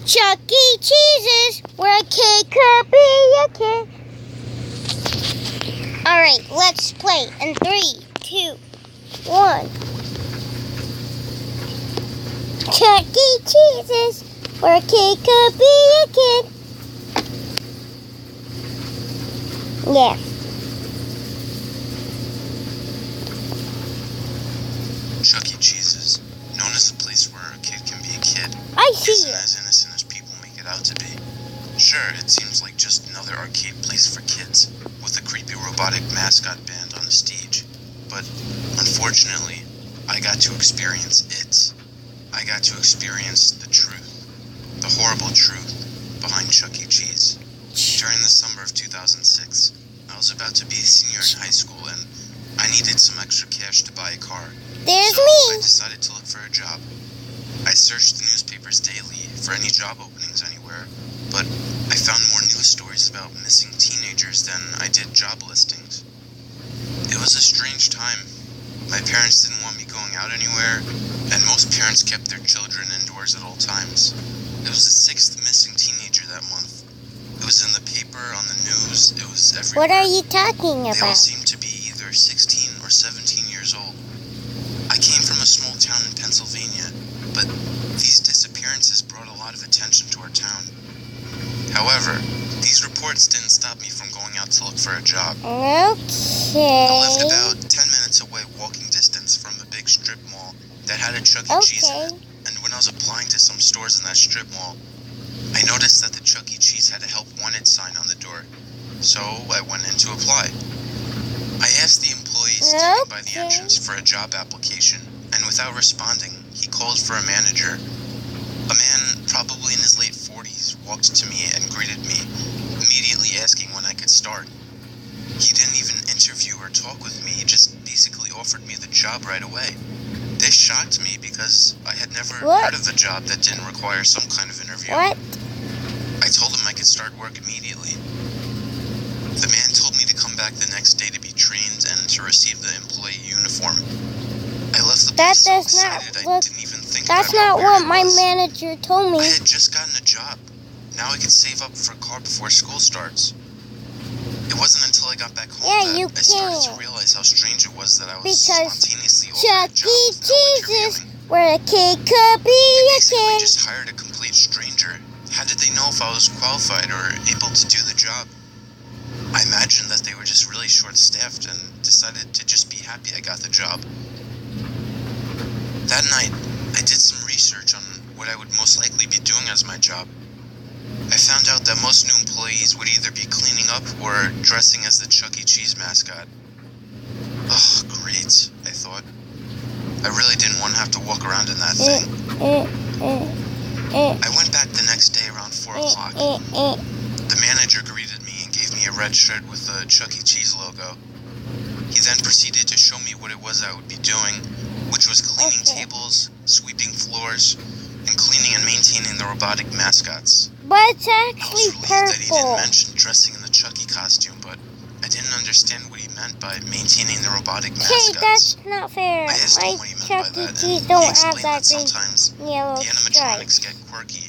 Chuck E. Cheese's, where a kid could be a kid. Alright, let's play in 3, 2, 1. Chuck E. Cheese's, where a kid could be a kid. Yeah. Chuck E. Cheese's, known as a place where a kid can be a kid, isn't as innocent as people make it out to be. Sure, it seems like just another arcade place for kids, with a creepy robotic mascot band on the stage. But, unfortunately, I got to experience it. I got to experience the truth. The horrible truth behind Chuck E. Cheese. During the summer of 2006, I was about to be a senior in high school and I needed some extra cash to buy a car. There's so me. I decided to look for a job. I searched the newspapers daily for any job openings anywhere, but I found more news stories about missing teenagers than I did job listings. It was a strange time. My parents didn't want me going out anywhere, and most parents kept their children indoors at all times. It was the 6th missing teenager that month. It was in the paper, on the news, it was everywhere. What are you talking They all about? seemed to be either 16 or 17 years old. I came from a small town in Pennsylvania, but these disappearances brought a lot of attention to our town. However, these reports didn't stop me from going out to look for a job. I lived Okay. about 10 minutes away walking distance from a big strip mall that had a Chuck E. Cheese in it. And when I was applying to some stores in that strip mall, I noticed that the Chuck E. Cheese had a help wanted sign on the door. So I went in to apply. I asked the employee standing by the entrance for a job application, and without responding, he called for a manager. A man, probably in his late 40s, walked to me and greeted me, immediately asking when I could start. He didn't even interview or talk with me, he just basically offered me the job right away. This shocked me because I had never heard of a job that didn't require some kind of interview. What? I told him I could start work immediately. The man told me to come back the next day to be trained and to receive the employee uniform. I left the place so excited I didn't even think about That's not what my was. manager told me. I had just gotten a job. Now I could save up for a car before school starts. It wasn't until I got back home that I started to realize how strange it was that I was spontaneously offered a job with no interviewing. Where a kid could be a Basically kid. just hired a complete stranger. How did they know if I was qualified or able to do the job? I imagined that they were just really short-staffed and decided to just be happy I got the job. That night, I did some research on what I would most likely be doing as my job. I found out that most new employees would either be cleaning up or dressing as the Chuck E. Cheese mascot. Oh, great, I thought. I really didn't want to have to walk around in that thing. I went back the next day around 4 o'clock. The manager greeted me and gave me a red shirt with the Chuck E. Cheese logo. He then proceeded to show me what it was I would be doing, which was cleaning tables, sweeping floors, and cleaning and maintaining the robotic mascots. But it's I was actually relieved that he didn't purple. mention dressing in the Chuck E. costume, but I didn't understand what he meant by maintaining the robotic Okay, mascots. that's not fair. I asked My him what he meant Chuck by E. that, Cheese and don't he have explained that that green sometimes yellow the animatronics stripe. get quirky,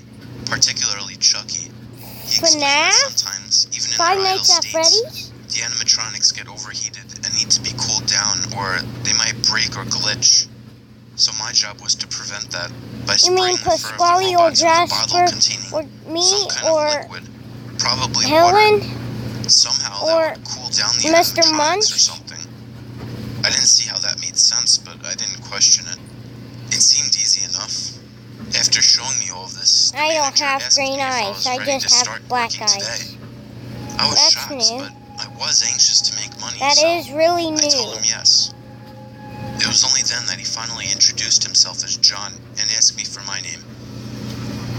particularly Chucky. He FNAF? explained that sometimes, even in Five their idle Nights at states, Freddy's? the animatronics get overheated and need to be cooled down, or they might break or glitch. So my job was to prevent that by You mean spraying the fur of the Pasquale or robots with a bottle Jasper containing or me some kind or of liquid, probably Helen? water. Somehow or that would cool down the Mr. animatronics Munch? or something. I didn't see how that made sense, but I didn't question it. It seemed easy enough. After showing me all of this, the I don't manager have asked me green if I eyes, was I ready just to have start black working eyes. today. I was That's shocked, new. but I was anxious to make money, That so is really I told new. him yes. It was only then that he finally introduced himself as John and asked me for my name.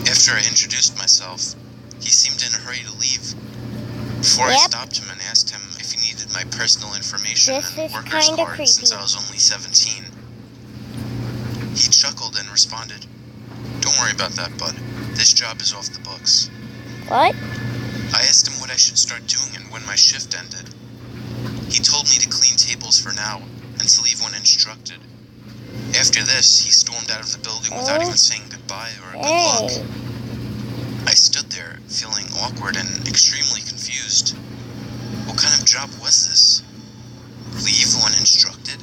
After I introduced myself, he seemed in a hurry to leave. Before I stopped him and asked him if he needed my personal information This and is worker's kinda card since creepy. I was only 17. He chuckled and responded, "Don't worry about that, bud. This job is off the books." What? I asked him what I should start doing and when my shift ended. He told me to clean tables for now and to leave when instructed. After this, he stormed out of the building without even saying goodbye or good luck. I stood there, feeling awkward and extremely confused. What kind of job was this? Leave when instructed?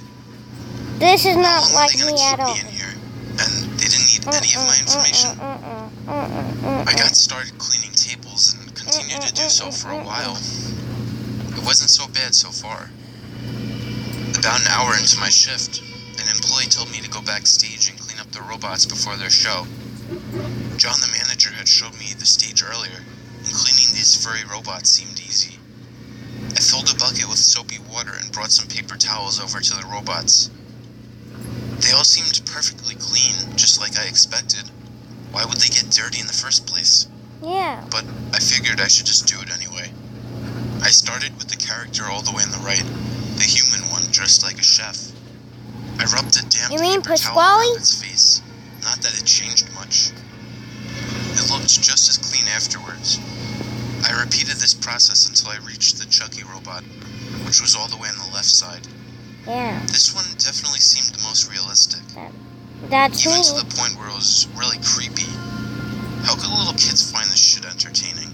This is How not long like were they gonna me keep at all. me in here? And they didn't need any of my information? I got started cleaning tables and continued to do so for a while. It wasn't so bad so far. About an hour into my shift, an employee told me to go backstage and clean up the robots before their show. John, the manager, had showed me the stage earlier, and cleaning these furry robots seemed easy. I filled a bucket with soapy water and brought some paper towels over to the robots. They all seemed perfectly clean, just like I expected. Why would they get dirty in the first place? Yeah. But I figured I should just do it anyway. I started with the character all the way on the right, the human one dressed like a chef. I rubbed a damp paper towel around its face. Not that it changed much. It looked just as clean afterwards. I repeated this process until I reached the Chucky robot, which was all the way on the left side. Yeah. This one definitely seemed the most realistic. That's Even me. to the point where it was really creepy. How could little kids find this shit entertaining?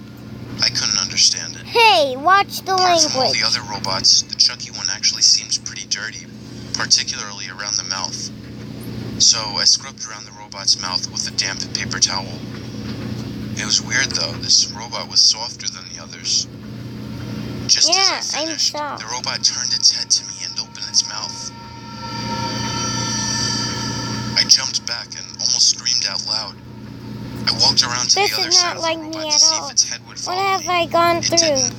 I couldn't understand it. Hey, watch the Apart from all language. the other robots, the Chucky one actually seems pretty dirty, particularly around the mouth. So I scrubbed around the robot's mouth with a damp paper towel. It was weird though, this robot was softer than the others. Just as I finished, the robot turned its head to me and opened its mouth. I jumped back and almost screamed out loud. I walked around to the other side of the robot to see if its head would follow me. What have I gone through? It didn't.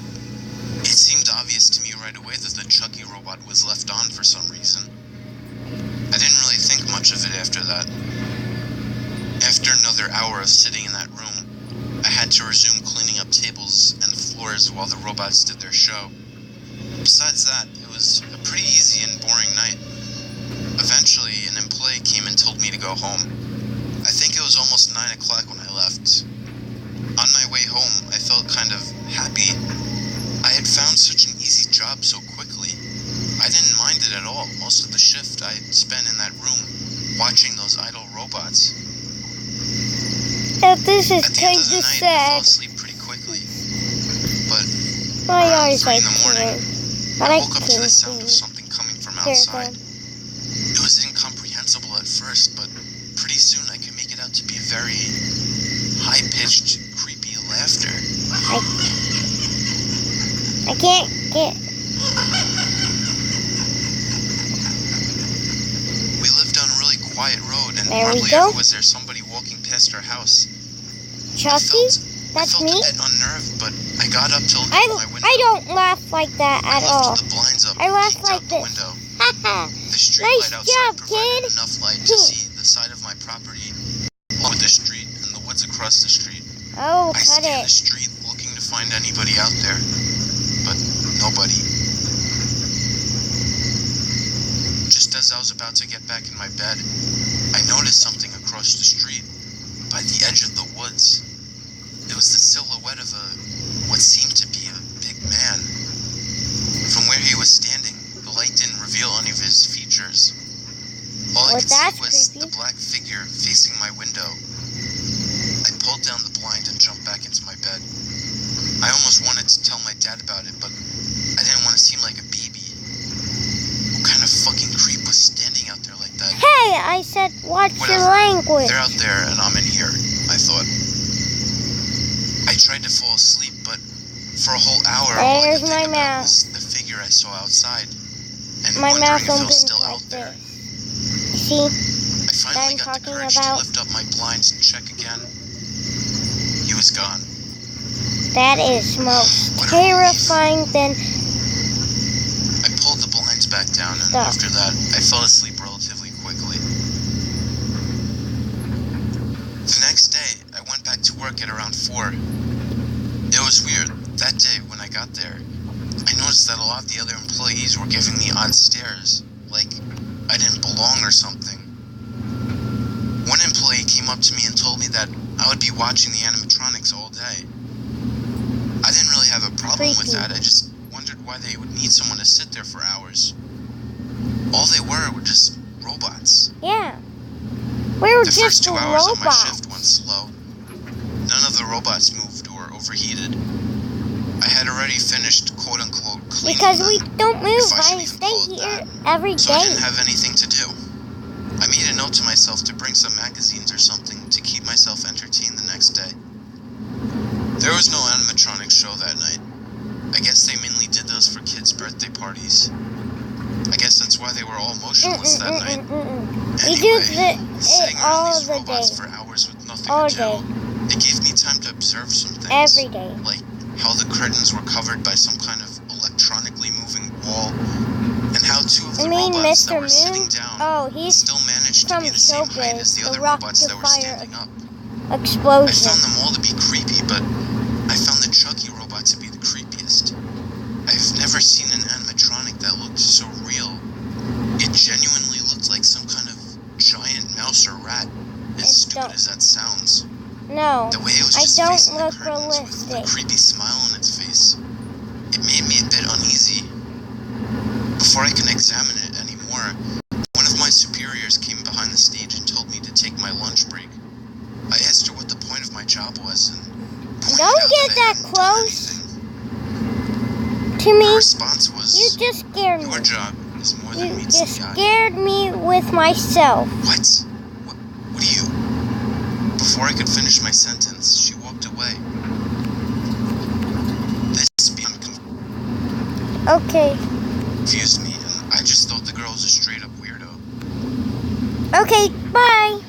It seemed obvious to me right away that the Chucky robot was left on for some reason. I didn't really think much of it after that. After another hour of sitting in that room, I had to resume cleaning up tables and floors while the robots did their show. Besides that, it was a pretty easy and boring night. Eventually, an employee came and told me to go home. I think it was almost 9 o'clock when I left. On my way home, I felt kind of happy. I had found such an easy job so quickly. I didn't mind it at all. Most of the shift I spent in that room, watching those idle robots. This is At the kind end of the of night, I fell sad. asleep pretty quickly. But I around always 3 in like the morning, but I I woke up to the sound of can't something coming from outside. It was incomprehensible at first, but pretty soon I could make it out to be very high-pitched, creepy laughter. I can't get. We lived on a really quiet road, and There we hardly go. ever was there somebody walking past our house. Chucky? I That's felt me? a bit unnerved, but I got up to look I out my window. don't laugh like that I at all. lifted the blinds up I and laugh peeked like out the this. window. Haha. The street Nice light outside job, provided kid. enough light to see the side of my property, along with the street and the woods across the street. Oh, I cut scanned it. the street looking to find anybody out there, but nobody. Just as I was about to get back in my bed, I noticed something across the street, by the edge of the woods. It was the silhouette of what seemed to be a big man. From where he was standing, the light didn't reveal any of his features. All I could see was the black figure facing my window. I pulled down the blind and jumped back into my bed. I almost wanted to tell my dad about it, but I didn't want to seem like a baby. What kind of fucking creep was standing out there like that? Hey, I said watch your Whatever. language. They're out there and I'm in here, I thought. I tried to fall asleep, but for a whole hour, all I There's could my think about mouth. was the figure I saw outside, and My mouth wondering if it was opens still like out there. this. See? I finally I'm got the talking courage to about- lift up my blinds and check again. He was gone. That is most What a terrifying than I pulled the blinds back down, and Stop. after that, I fell asleep relatively quickly. The next day, I went back to work at around 4. It was weird. That day, when I got there, I noticed that a lot of the other employees were giving me odd stares, like I didn't belong or something. One employee came up to me and told me that I would be watching the animatronics all day. I didn't really have a problem with that. I just wondered why they would need someone to sit there for hours. All they were just robots. yeah. We were The just first 2 hours of my robots. shift went slow. None of the robots moved or overheated. I had already finished, quote-unquote, cleaning Because them, we don't move. if I should I even stay call it here that. every So I day. didn't have anything to do. I made a note to myself to bring some magazines or something to keep myself entertained the next day. There was no animatronic show that night. I guess they mainly did those for kids' birthday parties. I guess that's why they were all motionless that night. We do Anyway, sitting around all these the robots day. for hours with nothing All to do, day. it gave me time to observe some things. Every day. Like how the curtains were covered by some kind of electronically moving wall, and how two of the robots that Mr. were sitting Moon? down Oh, he's still managed to from be the same height as the Showbiz, other the rock robots that to were fire standing up. I explosion. found them all to be creepy, but I found the Chucky robot to be the creepiest. I've never seen an animatronic that looked so real. It genuinely looked like some kind of giant mouse or rat, as stupid as that sounds. No, The way it was I just don't facing the look curtains with a realistic. creepy smile on its face. It made me a bit uneasy. Before I can examine it anymore, one of my superiors came behind the stage and told me to take my lunch break. I asked her what the point of my job was and pointed Don't out get that I that hadn't done close anything. to me. Her response was, You just scared "Your me. job is more than You meets just the eye." scared me with myself. What? What do you... Before I could finish my sentence, she walked away. This beyond Okay. confused me, and I just thought the girl was a straight-up weirdo. Okay, bye.